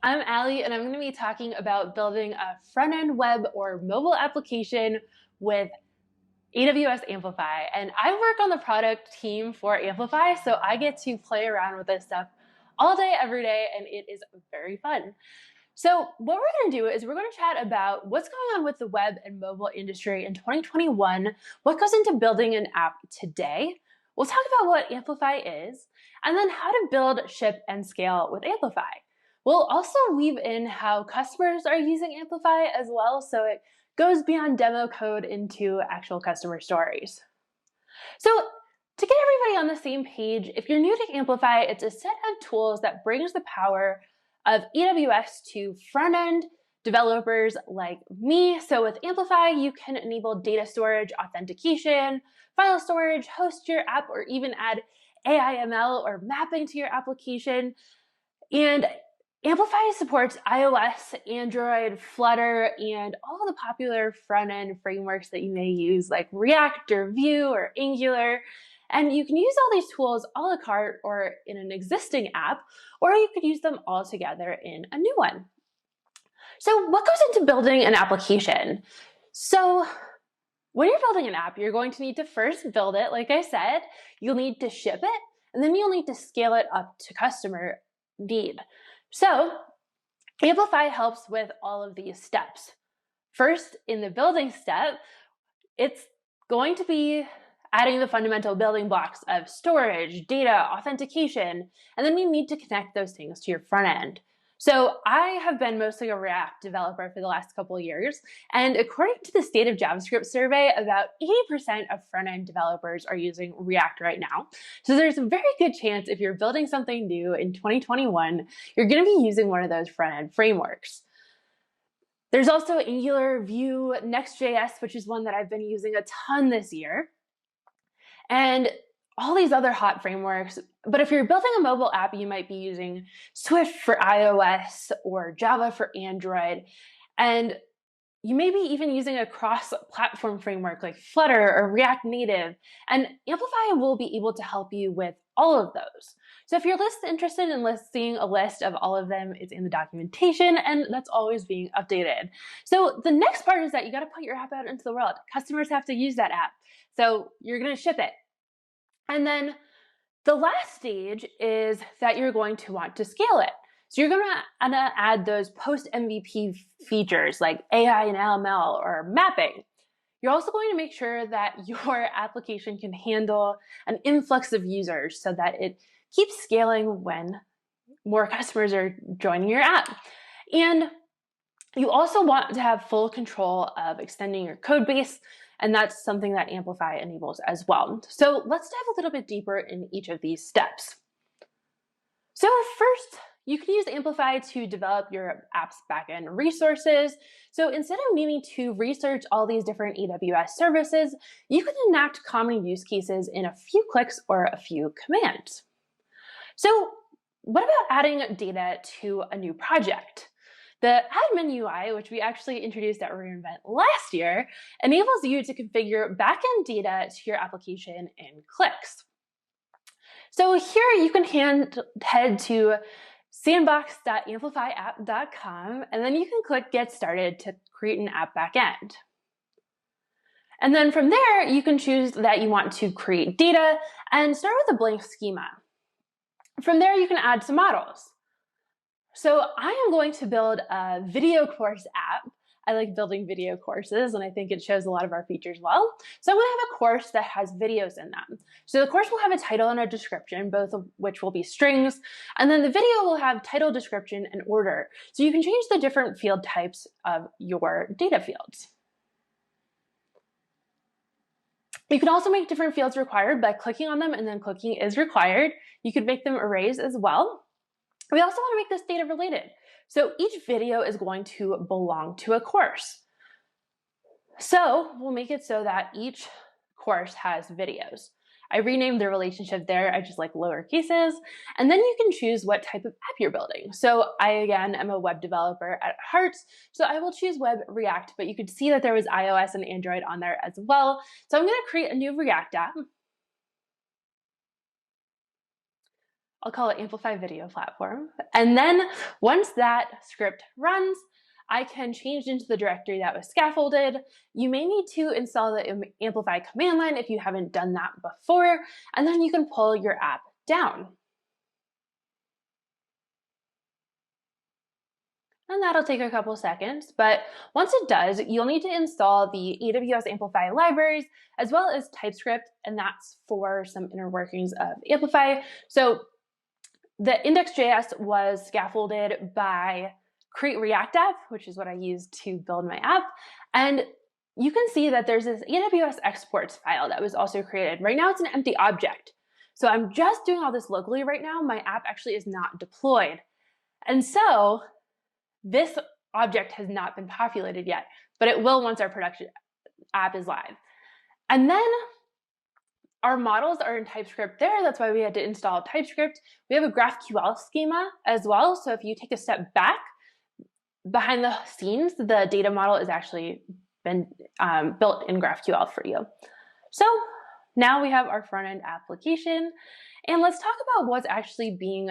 I'm Allie, and I'm going to be talking about building a front-end web or mobile application with AWS Amplify. And I work on the product team for Amplify, so I get to play around with this stuff all day, every day, and it is very fun. So what we're going to do is we're going to chat about what's going on with the web and mobile industry in 2021, what goes into building an app today. We'll talk about what Amplify is, and then how to build, ship, and scale with Amplify. We'll also weave in how customers are using Amplify as well, so it goes beyond demo code into actual customer stories. So to get everybody on the same page, if you're new to Amplify, it's a set of tools that brings the power of AWS to front-end developers like me. So with Amplify, you can enable data storage, authentication, file storage, host your app, or even add AI/ML or mapping to your application. And Amplify supports iOS, Android, Flutter, and all the popular front-end frameworks that you may use like React or Vue or Angular. And you can use all these tools a la carte or in an existing app, or you could use them all together in a new one. So what goes into building an application? So when you're building an app, you're going to need to first build it, like I said. You'll need to ship it, and then you'll need to scale it up to customer need. So Amplify helps with all of these steps. First, in the building step, it's going to be adding the fundamental building blocks of storage, data, authentication, and then you need to connect those things to your front end. So I have been mostly a React developer for the last couple of years, and according to the State of JavaScript survey, about 80% of front-end developers are using React right now. So there's a very good chance if you're building something new in 2021, you're going to be using one of those front-end frameworks. There's also Angular, Vue, Next.js, which is one that I've been using a ton this year, and all these other hot frameworks. But if you're building a mobile app, you might be using Swift for iOS or Java for Android. And you may be even using a cross-platform framework like Flutter or React Native. And Amplify will be able to help you with all of those. So if you're interested in seeing a list of all of them, it's in the documentation, and that's always being updated. So the next part is that you got to put your app out into the world. Customers have to use that app. So you're going to ship it. And then the last stage is that you're going to want to scale it. So you're going to add those post-MVP features like AI and ML or mapping. You're also going to make sure that your application can handle an influx of users so that it keeps scaling when more customers are joining your app. And you also want to have full control of extending your code base, and that's something that Amplify enables as well. So let's dive a little bit deeper in each of these steps. So first, you can use Amplify to develop your app's backend resources. So instead of needing to research all these different AWS services, you can enact common use cases in a few clicks or a few commands. So what about adding data to a new project? The admin UI, which we actually introduced at re:Invent last year, enables you to configure backend data to your application in clicks. So here you can head to sandbox.amplifyapp.com, and then you can click Get Started to create an app backend. And then from there, you can choose that you want to create data and start with a blank schema. From there, you can add some models. So I am going to build a video course app. I like building video courses, and I think it shows a lot of our features well. So I'm going to have a course that has videos in them. So the course will have a title and a description, both of which will be strings, and then the video will have title, description, and order. So you can change the different field types of your data fields. You can also make different fields required by clicking on them and then clicking is required. You could make them arrays as well. We also want to make this data related. So each video is going to belong to a course. So we'll make it so that each course has videos. I renamed the relationship there. I just like lower cases. And then you can choose what type of app you're building. So I, again, am a web developer at heart. So I will choose Web React, but you could see that there was iOS and Android on there as well. So I'm going to create a new React app. I'll call it Amplify Video Platform. And then once that script runs, I can change into the directory that was scaffolded. You may need to install the Amplify command line if you haven't done that before, and then you can pull your app down. And that'll take a couple seconds, but once it does, you'll need to install the AWS Amplify libraries as well as TypeScript, and that's for some inner workings of Amplify. So the index.js was scaffolded by Create React App, which is what I used to build my app. And you can see that there's this AWS exports file that was also created. Right now it's an empty object. So I'm just doing all this locally right now. My app actually is not deployed. And so this object has not been populated yet, but it will once our production app is live. And then our models are in TypeScript there. That's why we had to install TypeScript. We have a GraphQL schema as well. So if you take a step back, behind the scenes, the data model has actually been built in GraphQL for you. So now we have our front-end application. And let's talk about what's actually being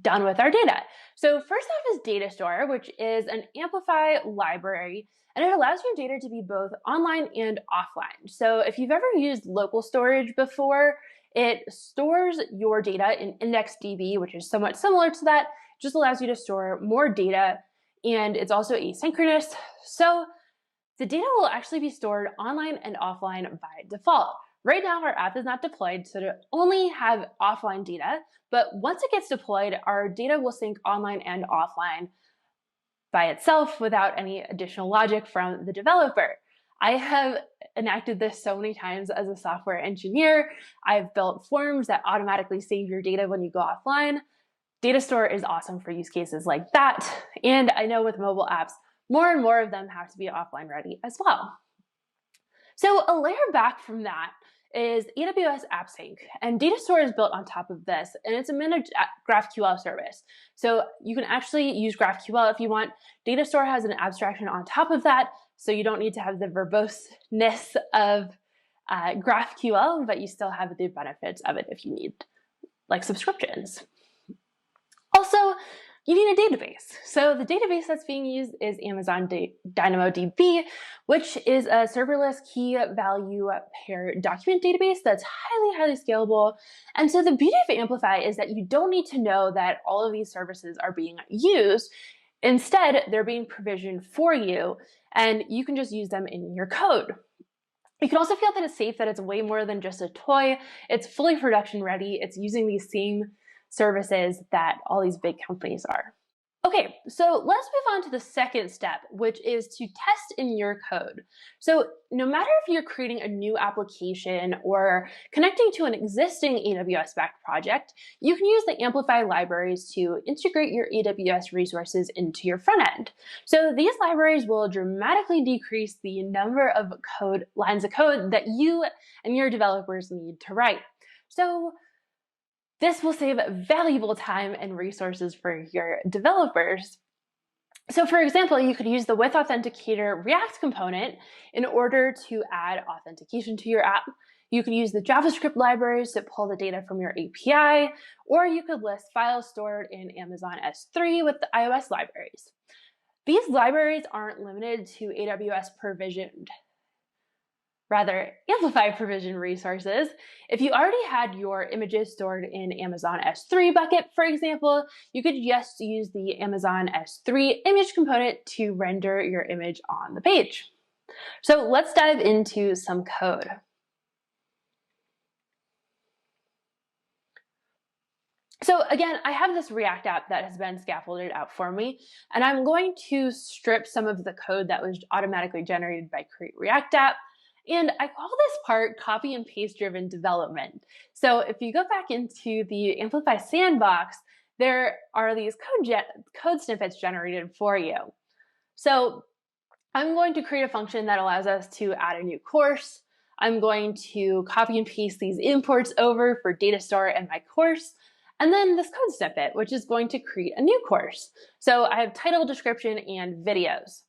done with our data. So first off is Data Store, which is an Amplify library, and it allows your data to be both online and offline. So if you've ever used local storage before, it stores your data in IndexedDB, which is somewhat similar to that. It just allows you to store more data, and it's also asynchronous. So the data will actually be stored online and offline by default. Right now, our app is not deployed, so to only have offline data, but once it gets deployed, our data will sync online and offline by itself without any additional logic from the developer. I have enacted this so many times as a software engineer. I've built forms that automatically save your data when you go offline. Data Store is awesome for use cases like that. And I know with mobile apps, more and more of them have to be offline ready as well. So a layer back from that is AWS AppSync, and Data Store is built on top of this, and it's a managed GraphQL service. So you can actually use GraphQL if you want. Data Store has an abstraction on top of that, so you don't need to have the verboseness of GraphQL, but you still have the benefits of it if you need, like subscriptions. Also, you need a database. So the database that's being used is Amazon DynamoDB, which is a serverless key value pair document database that's highly scalable. And so the beauty of Amplify is that you don't need to know that all of these services are being used. Instead, they're being provisioned for you, and you can just use them in your code. You can also feel that it's safe, that it's way more than just a toy. It's fully production ready. It's using these same services that all these big companies are. Okay, so let's move on to the second step, which is to test in your code. So no matter if you're creating a new application or connecting to an existing AWS-backed project, you can use the Amplify libraries to integrate your AWS resources into your front end. So these libraries will dramatically decrease the number of lines of code that you and your developers need to write. So this will save valuable time and resources for your developers. So for example, you could use the With Authenticator React component in order to add authentication to your app. You could use the JavaScript libraries to pull the data from your API, or you could list files stored in Amazon S3 with the iOS libraries. These libraries aren't limited to AWS provisioned, rather Amplify provision resources. If you already had your images stored in Amazon S3 bucket, for example, you could just use the Amazon S3 image component to render your image on the page. So let's dive into some code. So again, I have this React app that has been scaffolded out for me, and I'm going to strip some of the code that was automatically generated by Create React App. And I call this part copy and paste driven development. So if you go back into the Amplify sandbox, there are these code snippets generated for you. So I'm going to create a function that allows us to add a new course. I'm going to copy and paste these imports over for Data Store and my course. And then this code snippet, which is going to create a new course. So I have title, description, and videos.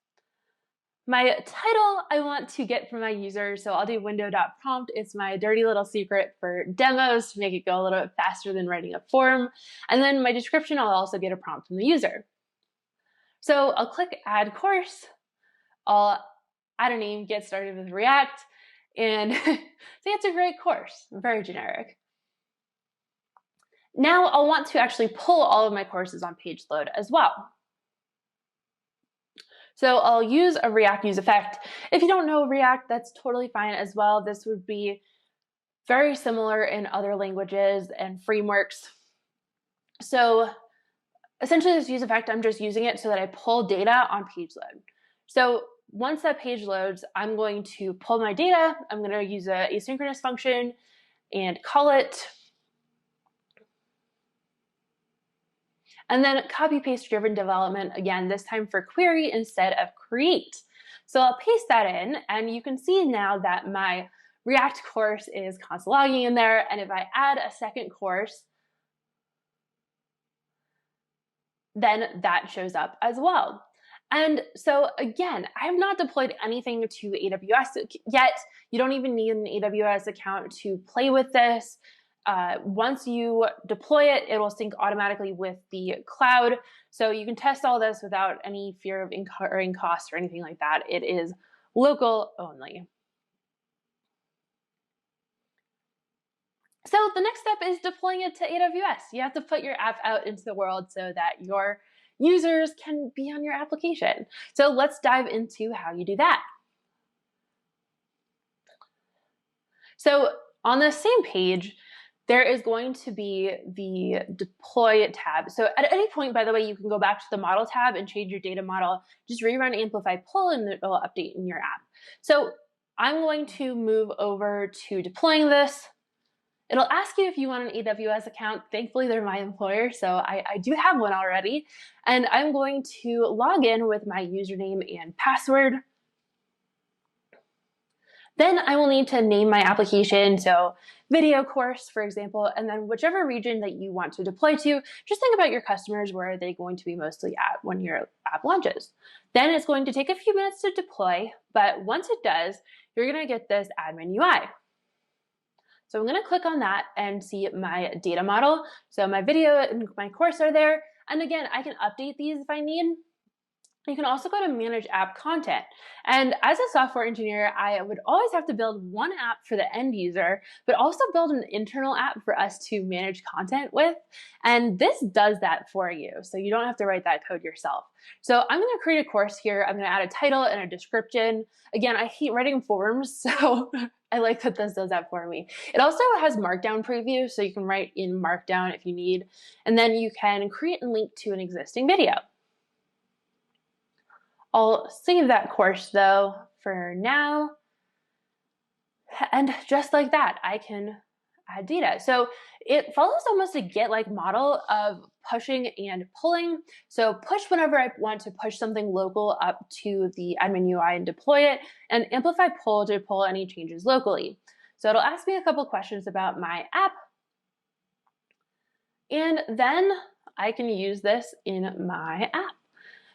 My title I want to get from my users, so I'll do window.prompt. It's my dirty little secret for demos to make it go a little bit faster than writing a form. And then my description, I'll also get a prompt from the user. So I'll click add course. I'll add a name, get started with React, and say it's a great course, very generic. Now I'll want to actually pull all of my courses on page load as well. So I'll use a React use effect. If you don't know React, that's totally fine as well. This would be very similar in other languages and frameworks. So essentially this use effect, I'm just using it so that I pull data on page load. So once that page loads, I'm going to pull my data. I'm going to use an asynchronous function and call it. And then copy paste driven development, again, this time for query instead of create. So I'll paste that in, and you can see now that my React course is console logging in there. And if I add a second course, then that shows up as well. And so again, I have not deployed anything to AWS yet. You don't even need an AWS account to play with this. Once you deploy it, it will sync automatically with the cloud. So you can test all this without any fear of incurring costs or anything like that. It is local only. So the next step is deploying it to AWS. You have to put your app out into the world so that your users can be on your application. So let's dive into how you do that. So on the same page, there is going to be the deploy tab. So at any point, by the way, you can go back to the model tab and change your data model. Just rerun amplify pull and it'll update in your app. So I'm going to move over to deploying this. It'll ask you if you want an AWS account. Thankfully, they're my employer, so I do have one already. And I'm going to log in with my username and password. Then I will need to name my application, so video course, for example, and then whichever region that you want to deploy to, just think about your customers, where are they going to be mostly at when your app launches. Then it's going to take a few minutes to deploy, but once it does, you're gonna get this admin UI. So I'm gonna click on that and see my data model. So my video and my course are there. And again, I can update these if I need. You can also go to manage app content. And as a software engineer, I would always have to build one app for the end user, but also build an internal app for us to manage content with. And this does that for you. So you don't have to write that code yourself. So I'm gonna create a course here. I'm gonna add a title and a description. Again, I hate writing forms, so I like that this does that for me. It also has Markdown preview, so you can write in Markdown if you need. And then you can create and link to an existing video. I'll save that course though for now. And just like that, I can add data. So it follows almost a Git-like model of pushing and pulling. So push whenever I want to push something local up to the admin UI and deploy it, and amplify pull to pull any changes locally. So it'll ask me a couple questions about my app, and then I can use this in my app.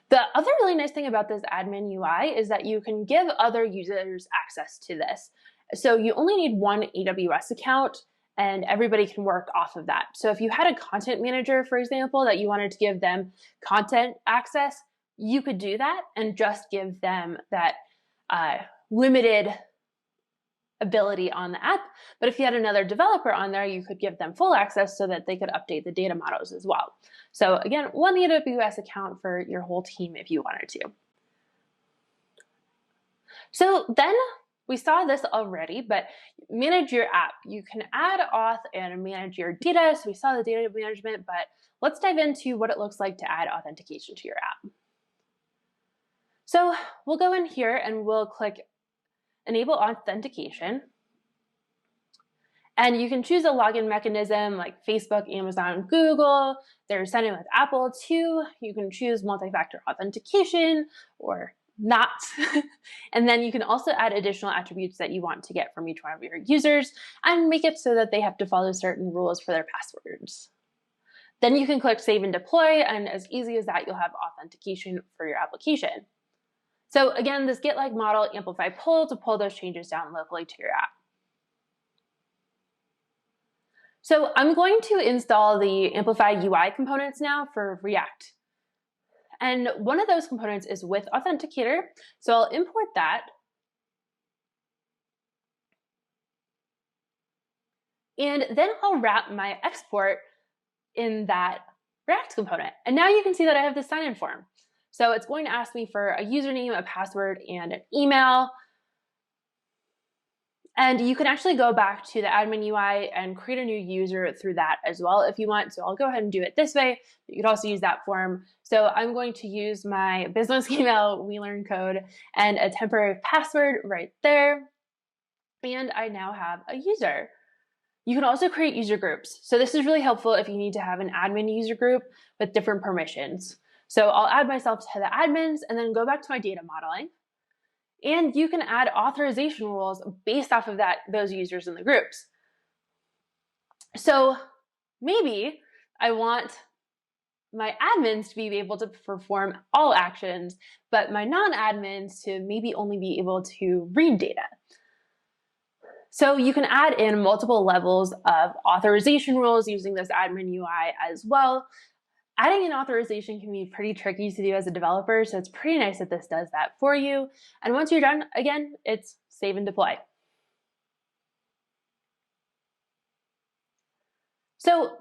The other really nice thing about this admin UI is that you can give other users access to this. So you only need one AWS account and everybody can work off of that. So if you had a content manager, for example, that you wanted to give them content access, you could do that and just give them that limited ability on the app. But if you had another developer on there, you could give them full access so that they could update the data models as well. So again, one AWS account for your whole team if you wanted to. So then we saw this already, but manage your app. You can add auth and manage your data. So we saw the data management, but let's dive into what it looks like to add authentication to your app. So we'll go in here and we'll click Enable Authentication. And you can choose a login mechanism like Facebook, Amazon, Google. There's sign in with Apple too. You can choose multi-factor authentication or not. And then you can also add additional attributes that you want to get from each one of your users and make it so that they have to follow certain rules for their passwords. Then you can click Save and Deploy, and as easy as that, you'll have authentication for your application. So again, this get like model amplify pull to pull those changes down locally to your app. So I'm going to install the Amplify UI components now for React. And one of those components is with Authenticator. So I'll import that. And then I'll wrap my export in that React component. And now you can see that I have this sign-in form. So it's going to ask me for a username, a password, and an email. And you can actually go back to the admin UI and create a new user through that as well if you want. So I'll go ahead and do it this way. You could also use that form. So I'm going to use my business email, WeLearnCode, and a temporary password right there. And I now have a user. You can also create user groups. So this is really helpful if you need to have an admin user group with different permissions. So I'll add myself to the admins and then go back to my data modeling. And you can add authorization rules based off of those users in the groups. So maybe I want my admins to be able to perform all actions, but my non-admins to maybe only be able to read data. So you can add in multiple levels of authorization rules using this admin UI as well. Adding an authorization can be pretty tricky to do as a developer, so it's pretty nice that this does that for you. And once you're done, again, it's save and deploy. So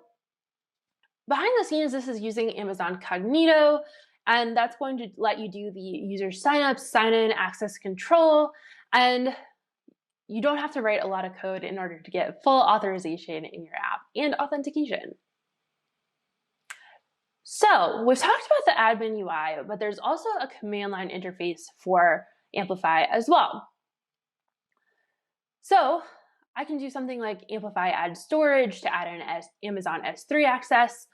behind the scenes, this is using Amazon Cognito, and that's going to let you do the user signup, sign in, access control, and you don't have to write a lot of code in order to get full authorization in your app and authentication. So we've talked about the admin UI, but there's also a command line interface for Amplify as well. So I can do something like Amplify add storage to add in Amazon S3 access.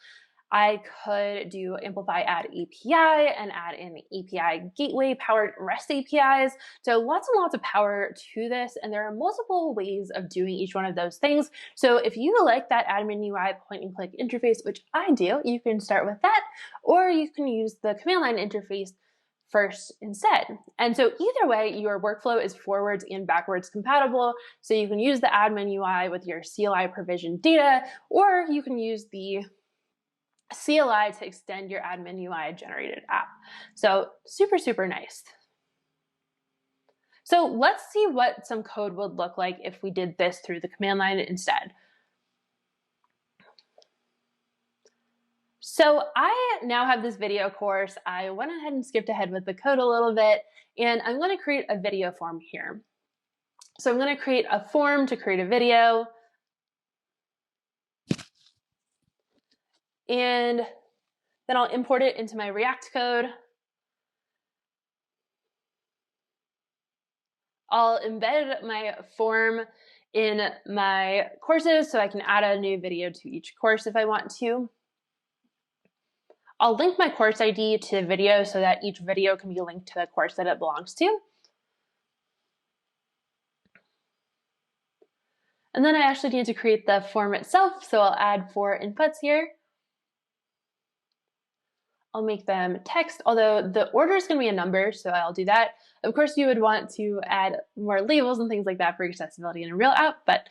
I could do Amplify add API and add in API gateway powered REST APIs. So lots and lots of power to this. And there are multiple ways of doing each one of those things. So if you like that admin UI point and click interface, which I do, you can start with that, or you can use the command line interface first instead. And so either way, your workflow is forwards and backwards compatible. So you can use the admin UI with your CLI provisioned data, or you can use the CLI to extend your admin UI generated app. So super, super nice. So let's see what some code would look like if we did this through the command line instead. So I now have this video course. I went ahead and skipped ahead with the code a little bit, and I'm going to create a video form here. So I'm going to create a form to create a video. And then I'll import it into my React code. I'll embed my form in my courses so I can add a new video to each course if I want to. I'll link my course ID to the video so that each video can be linked to the course that it belongs to. And then I actually need to create the form itself, so I'll add 4 inputs here. I'll make them text, although the order is going to be a number, so I'll do that. Of course, you would want to add more labels and things like that for accessibility in a real app, but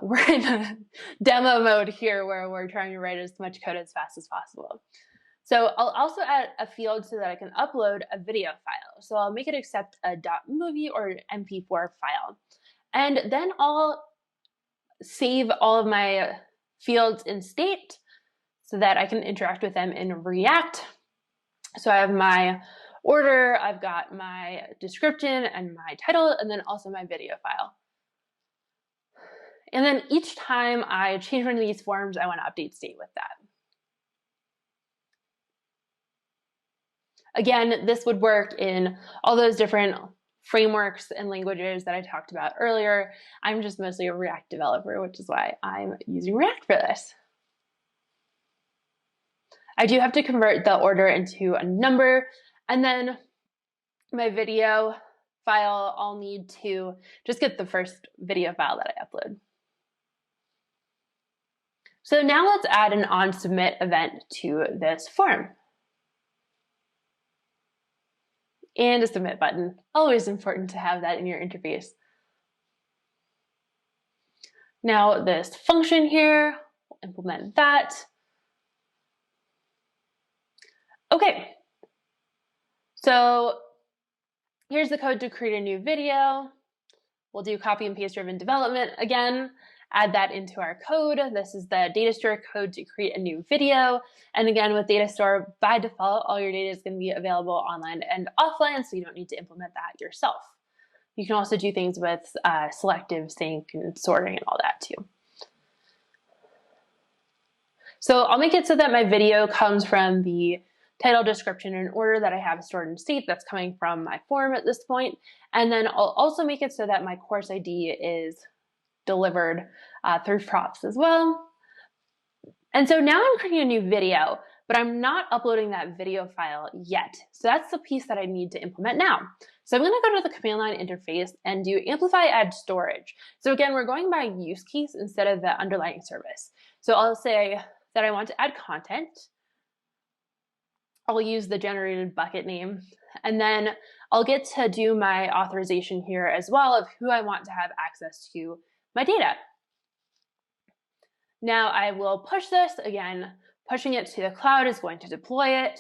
we're in a demo mode here where we're trying to write as much code as fast as possible. So I'll also add a field so that I can upload a video file. So I'll make it accept a .movie or MP4 file. And then I'll save all of my fields in state so that I can interact with them in React. So I have my order, I've got my description and my title, and then also my video file. And then each time I change one of these forms, I want to update state with that. Again, this would work in all those different frameworks and languages that I talked about earlier. I'm just mostly a React developer, which is why I'm using React for this. I do have to convert the order into a number, and then my video file, I'll need to just get the first video file that I upload. So now let's add an onSubmit event to this form. and a submit button. Always important to have that in your interface. Now this function here, we'll implement that. Okay, so here's the code to create a new video. We'll do copy and paste driven development again, add that into our code. This is the data store code to create a new video. And again, with data store, by default, all your data is going to be available online and offline, so you don't need to implement that yourself. You can also do things with selective sync and sorting and all that too. So I'll make it so that my video comes from the title, description, and order that I have stored in state that's coming from my form at this point. And then I'll also make it so that my course ID is delivered through props as well. And so now I'm creating a new video, but I'm not uploading that video file yet. So that's the piece that I need to implement now. So I'm going to go to the command line interface and do amplify add storage. So again, we're going by use case instead of the underlying service. So I'll say that I want to add content. I'll use the generated bucket name, and then I'll get to do my authorization here as well of who I want to have access to my data. Now I will push this. Again, pushing it to the cloud is going to deploy it.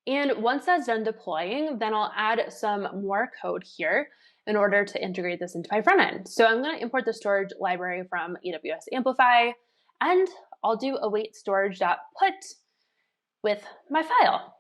And once that's done deploying, then I'll add some more code here in order to integrate this into my front end. So I'm going to import the storage library from AWS Amplify, and I'll do await storage.put with my file.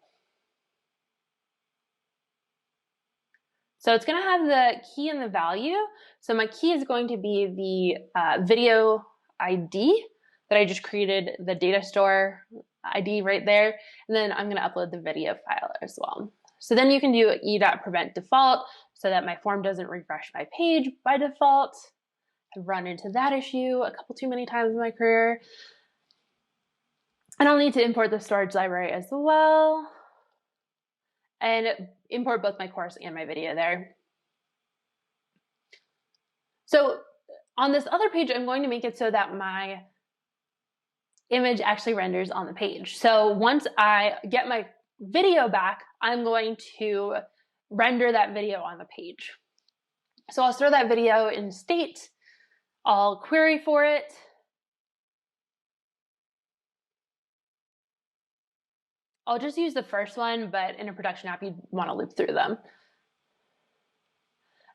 So it's going to have the key and the value. So my key is going to be the video ID that I just created, the data store ID right there. And then I'm going to upload the video file as well. So then you can do e.prevent default so that my form doesn't refresh my page by default. I've run into that issue a couple too many times in my career. And I'll need to import the storage library as well and import both my course and my video there. So on this other page, I'm going to make it so that my image actually renders on the page. So once I get my video back, I'm going to render that video on the page. So I'll store that video in state. I'll query for it. I'll just use the first one, but in a production app, you'd want to loop through them.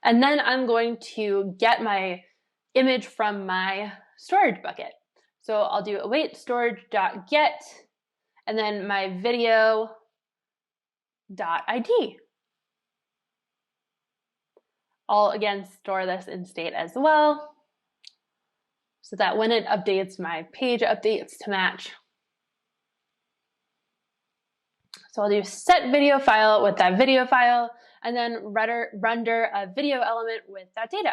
And then I'm going to get my image from my storage bucket. So I'll do await storage.get and then my video.id. I'll again store this in state as well so that when it updates, my page updates to match. So I'll do set video file with that video file and then render a video element with that data.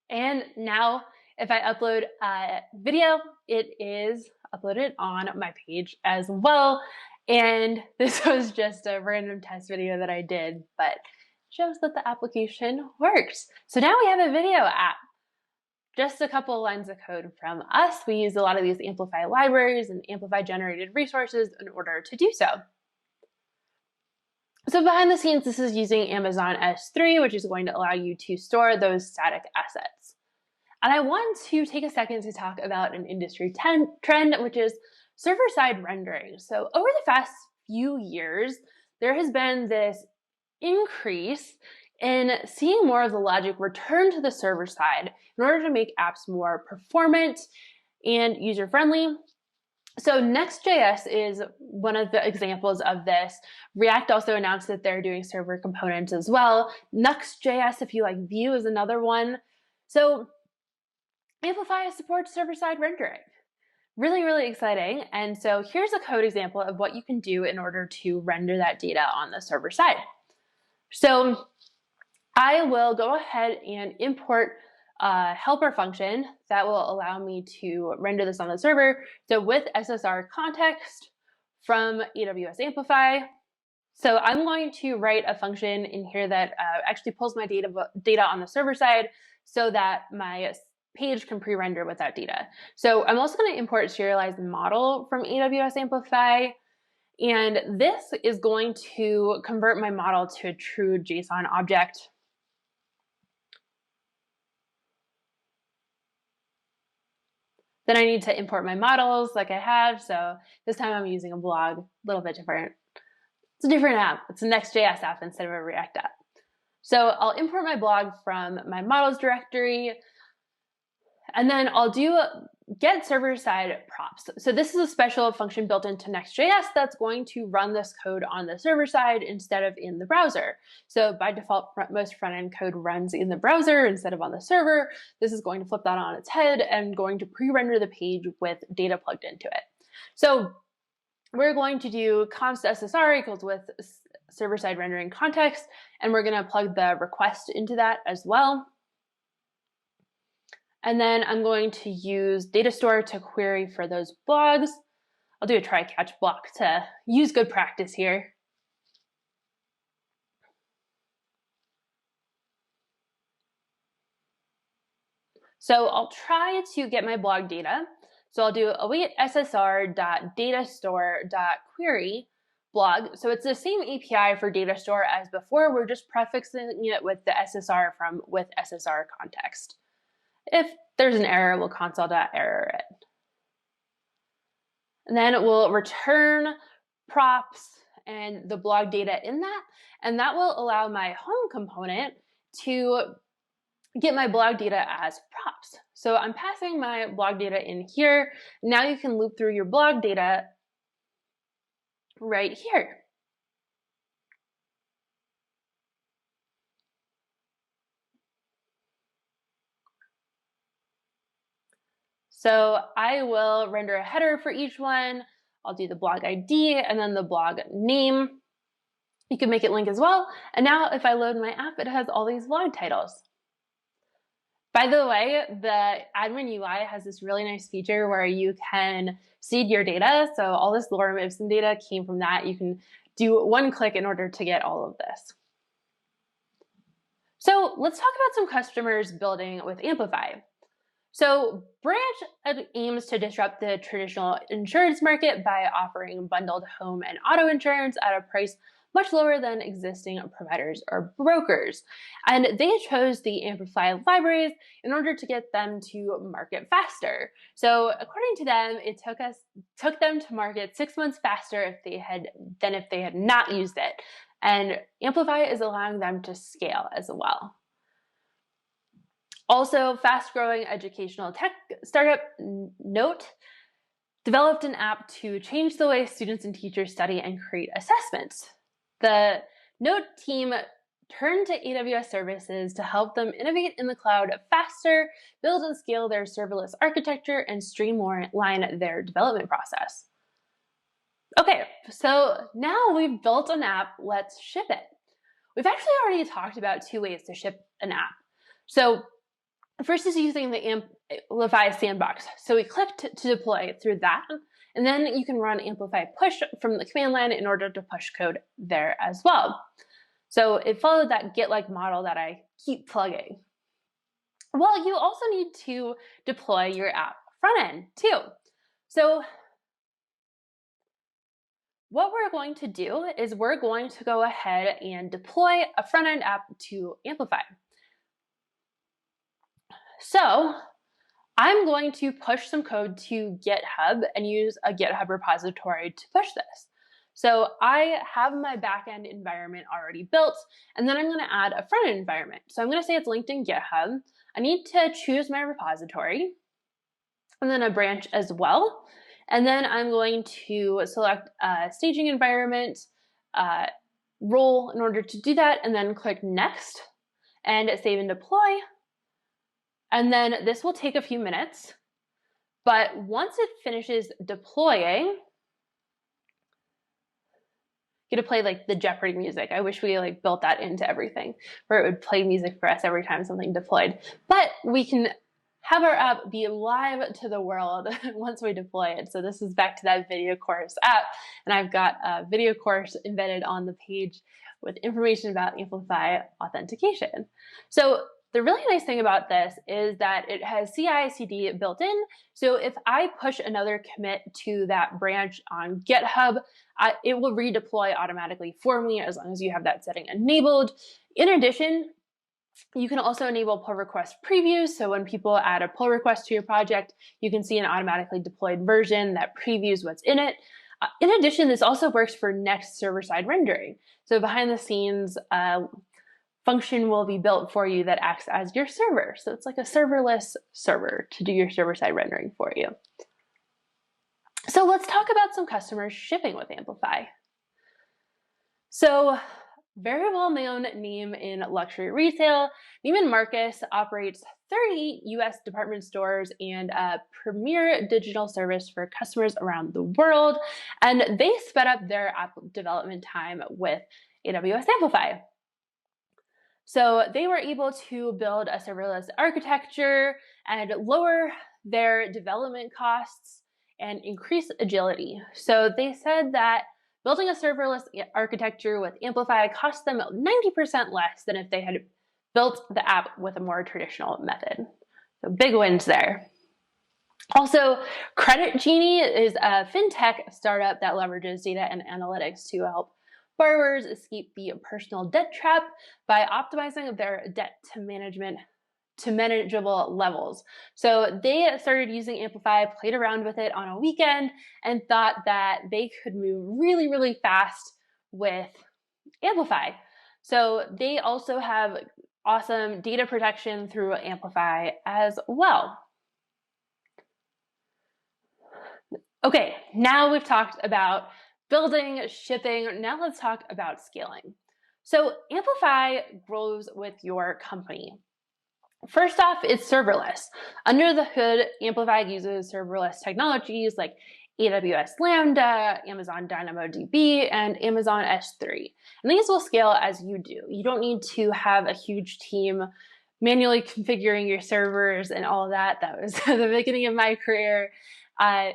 And now if I upload a video, it is uploaded on my page as well. And this was just a random test video that I did, but shows that the application works. So now we have a video app. Just a couple of lines of code from us. We use a lot of these Amplify libraries and Amplify generated resources in order to do so. So behind the scenes, this is using Amazon S3, which is going to allow you to store those static assets. And I want to take a second to talk about an industry trend, which is server-side rendering. So over the past few years, there has been this increase in seeing more of the logic return to the server side in order to make apps more performant and user-friendly. So Next.js is one of the examples of this. React also announced that they're doing server components as well. Nuxt.js, if you like Vue, is another one. So Amplify supports server-side rendering. Really, really exciting. And so here's a code example of what you can do in order to render that data on the server side. So I will go ahead and import a helper function that will allow me to render this on the server. So with SSR context from AWS Amplify. So I'm going to write a function in here that actually pulls my data on the server side so that my page can pre-render with that data. So I'm also going to import serialized model from AWS Amplify. And this is going to convert my model to a true JSON object. Then I need to import my models like I have. So this time I'm using a blog, a little bit different. It's a different app. It's a Next.js app instead of a React app. So I'll import my blog from my models directory. And then I'll do get server-side props. So this is a special function built into Next.js that's going to run this code on the server side instead of in the browser. So by default, most front-end code runs in the browser instead of on the server. This is going to flip that on its head and going to pre-render the page with data plugged into it. So we're going to do const SSR equals with server-side rendering context, and we're going to plug the request into that as well. And then I'm going to use data store to query for those blogs. I'll do a try catch block to use good practice here. So I'll try to get my blog data. So I'll do await ssr.datastore.query blog. So it's the same API for data store as before. We're just prefixing it with the SSR from with SSR context. If there's an error, we'll console.error it. And then we'll return props and the blog data in that. And that will allow my home component to get my blog data as props. So I'm passing my blog data in here. Now you can loop through your blog data right here. So I will render a header for each one. I'll do the blog ID and then the blog name. You can make it link as well. And now if I load my app, it has all these blog titles. By the way, the admin UI has this really nice feature where you can seed your data. So all this Lorem Ipsum data came from that. You can do one click in order to get all of this. So let's talk about some customers building with Amplify. So Branch aims to disrupt the traditional insurance market by offering bundled home and auto insurance at a price much lower than existing providers or brokers. And they chose the Amplify libraries in order to get them to market faster. So according to them, it took them to market 6 months faster than if they had not used it. And Amplify is allowing them to scale as well. Also, fast-growing educational tech startup Note developed an app to change the way students and teachers study and create assessments. The Note team turned to AWS services to help them innovate in the cloud faster, build and scale their serverless architecture, and streamline their development process. Okay, so now we've built an app, let's ship it. We've actually already talked about 2 ways to ship an app. So first is using the Amplify sandbox. So we clicked to deploy through that, and then you can run Amplify push from the command line in order to push code there as well. So it followed that Git-like model that I keep plugging. Well, you also need to deploy your app front end too. So what we're going to do is we're going to go ahead and deploy a front end app to Amplify. So I'm going to push some code to GitHub and use a GitHub repository to push this. So I have my backend environment already built, and then I'm going to add a front-end environment. So I'm going to say it's linked in GitHub. I need to choose my repository, and then a branch as well. And then I'm going to select a staging environment role in order to do that, and then click Next, and save and deploy. And then this will take a few minutes, but once it finishes deploying, get to play like the Jeopardy music. I wish we like built that into everything where it would play music for us every time something deployed. But we can have our app be live to the world once we deploy it. So this is back to that video course app. And I've got a video course embedded on the page with information about Amplify authentication. So The really nice thing about this is that it has CI/CD built in. So if I push another commit to that branch on GitHub, it will redeploy automatically for me as long as you have that setting enabled. In addition, you can also enable pull request previews. So when people add a pull request to your project, you can see an automatically deployed version that previews what's in it. In addition, this also works for next server-side rendering. So behind the scenes, function will be built for you that acts as your server. So it's like a serverless server to do your server-side rendering for you. So let's talk about some customers shipping with Amplify. So very well-known name in luxury retail, Neiman Marcus operates 30 US department stores and a premier digital service for customers around the world. And they sped up their app development time with AWS Amplify. So they were able to build a serverless architecture and lower their development costs and increase agility. So they said that building a serverless architecture with Amplify cost them 90% less than if they had built the app with a more traditional method. So big wins there. Also, Credit Genie is a fintech startup that leverages data and analytics to help borrowers escape the personal debt trap by optimizing their debt to manageable levels. So they started using Amplify, played around with it on a weekend, and thought that they could move really, really fast with Amplify. So they also have awesome data protection through Amplify as well. Okay, now we've talked about building, shipping. Now let's talk about scaling. So Amplify grows with your company. First off, it's serverless. Under the hood, Amplify uses serverless technologies like AWS Lambda, Amazon DynamoDB, and Amazon S3. And these will scale as you do. You don't need to have a huge team manually configuring your servers and all of that. That was the beginning of my career.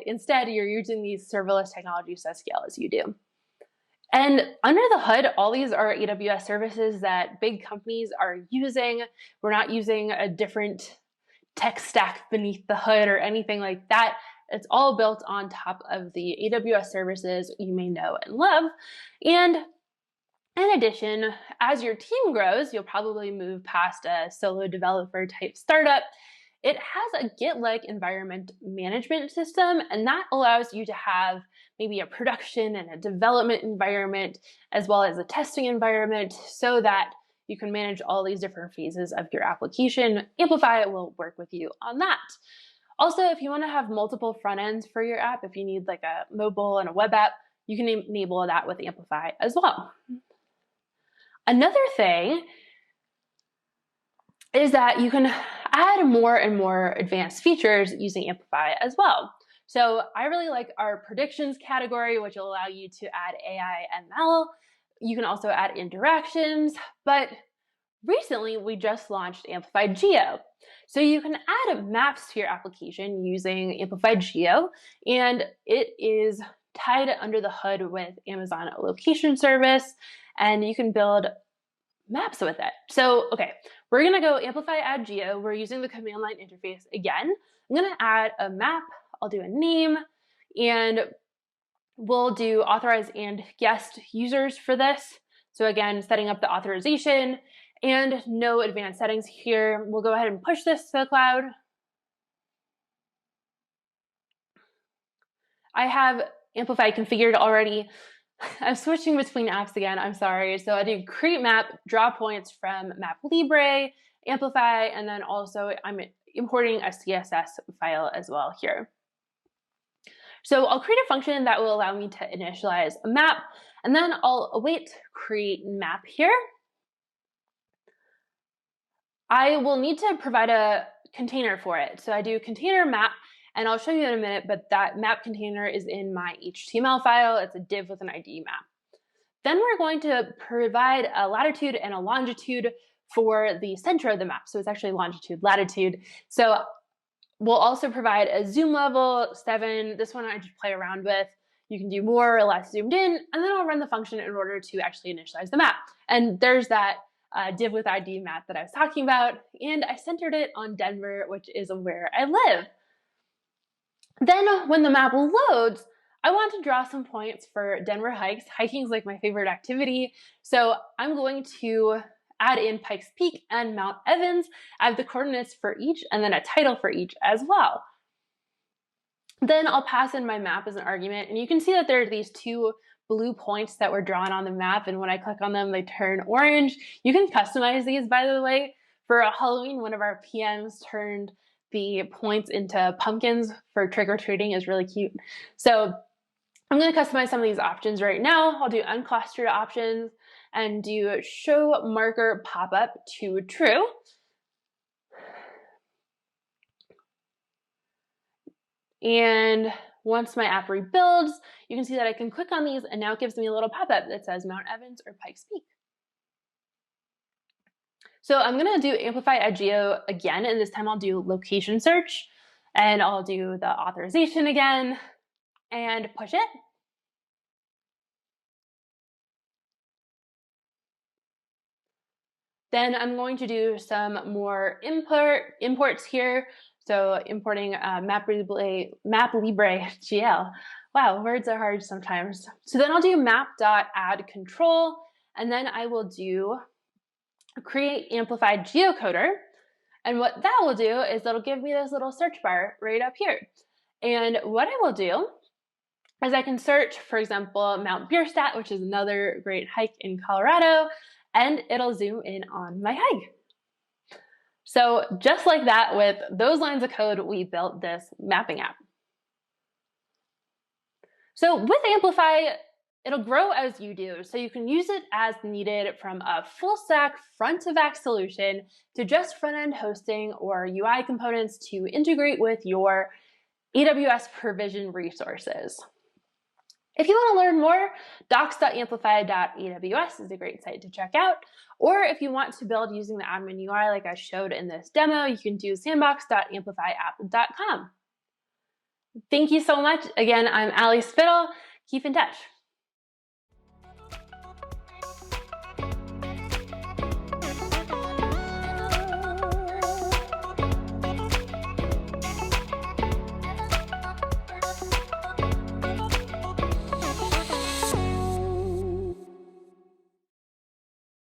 Instead, you're using these serverless technologies that scale as you do. And under the hood, all these are AWS services that big companies are using. We're not using a different tech stack beneath the hood or anything like that. It's all built on top of the AWS services you may know and love. And in addition, as your team grows, you'll probably move past a solo developer type startup. It has a Git-like environment management system, and that allows you to have maybe a production and a development environment, as well as a testing environment, so that you can manage all these different phases of your application. Amplify will work with you on that. Also, if you want to have multiple front ends for your app, if you need like a mobile and a web app, you can enable that with Amplify as well. Another thing is that you can add more and more advanced features using Amplify as well. So I really like our predictions category, which will allow you to add AI ML. You can also add interactions, but recently we just launched Amplify Geo. So you can add maps to your application using Amplify Geo, and it is tied under the hood with Amazon Location Service, and you can build maps with it. So, okay, we're gonna go Amplify Add Geo. We're using the command line interface again. I'm gonna add a map. I'll do a name, and we'll do authorized and guest users for this. So again, setting up the authorization and no advanced settings here. We'll go ahead and push this to the cloud. I have Amplify configured already. I'm switching between apps again, I'm sorry. So I do create map, draw points from MapLibre, Amplify, and then also I'm importing a CSS file as well here. So I'll create a function that will allow me to initialize a map, and then I'll await create map here. I will need to provide a container for it. So I do container map, and I'll show you in a minute, but that map container is in my HTML file. It's a div with an ID map. Then we're going to provide a latitude and a longitude for the center of the map. So it's actually longitude, latitude. So we'll also provide a zoom level 7. This one I just play around with. You can do more or less zoomed in, and then I'll run the function in order to actually initialize the map. And there's that div with ID map that I was talking about, and I centered it on Denver, which is where I live. Then when the map loads, I want to draw some points for Denver hikes. Hiking is like my favorite activity, so I'm going to add in Pikes Peak and Mount Evans. I have the coordinates for each and then a title for each as well. Then I'll pass in my map as an argument, and you can see that there are these two blue points that were drawn on the map, and when I click on them, they turn orange. You can customize these, by the way. For Halloween, one of our PMs turned the points into pumpkins for trick-or-treating. Is really cute. So I'm going to customize some of these options right now. I'll do unclustered options and do show marker pop-up to true. And once my app rebuilds, you can see that I can click on these, and now it gives me a little pop-up that says Mount Evans or Pikes Peak. So I'm going to do Amplify at Geo again, and this time I'll do location search, and I'll do the authorization again and push it. Then I'm going to do some more imports here. So importing MapLibre GL. Wow, words are hard sometimes. So then I'll do map.add_control, and then I will do create amplified geocoder. And what that will do is that'll give me this little search bar right up here. And what I will do is I can search, for example, Mount Bierstadt, which is another great hike in Colorado, and it'll zoom in on my hike. So just like that, with those lines of code, we built this mapping app. So with Amplify, it'll grow as you do, so you can use it as needed, from a full stack front to back solution to just front-end hosting or UI components to integrate with your AWS provision resources. If you want to learn more, docs.amplify.aws is a great site to check out. Or if you want to build using the admin UI like I showed in this demo, you can do sandbox.amplifyapp.com. Thank you so much. Again, I'm Allie Spittle. Keep in touch.